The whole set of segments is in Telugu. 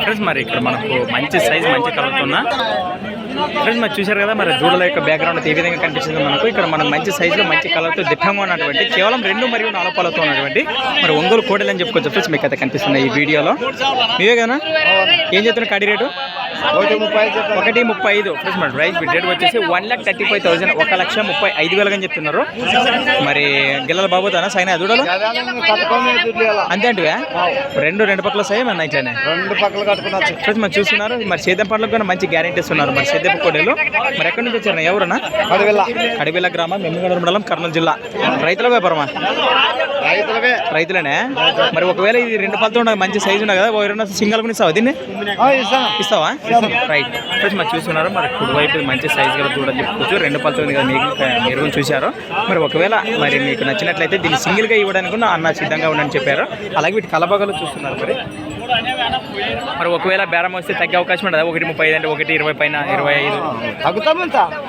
ఫ్రెండ్స్ మరి ఇక్కడ మనకు మంచి సైజ్ మంచి కలర్ ఉన్నా ఫ్రెండ్స్ మరి చూశారు కదా మరి దూడల యొక్క బ్యాక్గ్రౌండ్ ఏ విధంగా కనిపిస్తుంది మనకు. ఇక్కడ మనం మంచి సైజులో మంచి కలర్తో దిట్టంగా ఉన్నటువంటి కేవలం 2 మరియు 4 పళ్ళతో ఉన్నటువంటి మరి ఒంగోలు కోడలు అని చెప్పుకోవచ్చు ఫ్రెండ్స్. మీకు అయితే కనిపిస్తుంది ఈ వీడియోలో. మీవే కదా ఏం చెప్తున్నా కడి రేటు 1,35 ఫ్రెండ్స్. మరి రైస్ రేట్ వచ్చేసి 1,35,000 1,35,000 అని చెప్తున్నారు. మరి గిల్లల బాబుతానా సైనా దూడలు అంతే అంటే రెండు పక్కల సై మన ఇట్లానే 2 పక్కలు కట్టుకున్నారు ఫ్రెండ్స్. మరి చూస్తున్నారు మరి సేద్యం పండ్లకు కూడా మంచి గ్యారెంటీస్ ఉన్నారు మరి సేద్యపు కోడలు. మరి ఎక్కడి నుంచి వచ్చారు ఎవరన్నా? అడవిల గ్రామం మెమ్మిగనూరు మండలం కర్నూలు జిల్లా. రైతుల వ్యాపారమా? రైతులనే. మరి ఒకవేళ ఇది 2 పళ్ళతో ఉండదు మంచి సైజు ఉన్నాయి కదా ఎవరైనా సింగల్ కొని ఇస్తావా దీన్ని? ఇస్తావా? రైట్ ఫ్రెండ్స్ మరి చూస్తున్నారు మరి కుడివైపు మంచి సైజు గల దూడని చెప్పుకోవచ్చు. 2 పళ్ళతో ఉంది కదా మీరు చూశారు. మరి ఒకవేళ మరి మీకు నచ్చినట్లయితే దీన్ని సింగిల్గా ఇవ్వడానికి అన్న సిద్ధంగా ఉండని చెప్పారు. అలాగే వీటి కలబగలు చూస్తున్నారు మరి ఒకవేళ బేరం వస్తే తగ్గే అవకాశం ఉంటుంది. 1,35 అంటే 1,20 పైన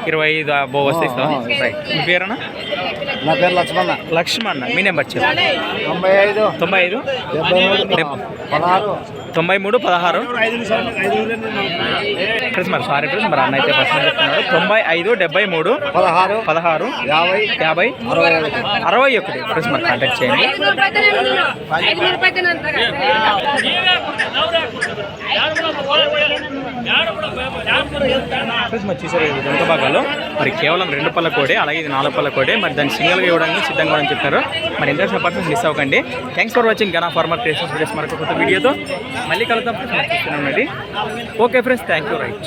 25 బో వస్తే ఇస్తావా? రైట్. మీ పేరన్నా? నా పేరు లక్ష్మణ. మీ నెంబర్ చెప్పండి. 95 93 16 ఫ్రెండ్స్. మరి సారీ ఫ్రెండ్స్ మరి అన్న అయితే పర్సనల్ చెప్తున్నాడు. 95 73 16 50 61 ఫ్రెండ్స్. మరి కాంటాక్ట్ చేయండి. ఫ్రెండ్స్ మరి చూసారు ఇది దొంగ భాగాలు మరి కేవలం 2 పళ్ళ కోడే. అలాగే ఇది 4 పళ్ళ కోడే. మరి దాన్ని సింగిల్గా ఇవ్వడానికి సిద్ధంగా అని చెప్పారు. మరి ఇంట్రెస్ట్ పర్సన్స్ మిస్ అవ్వకండి. Thanks for watching Gana farmer creations videos. మరొక కొత్త వీడియోతో మళ్ళీ కలుద్దాం ఫ్రెండ్స్. చూస్తున్నాండి. Okay friends, thank you. Right.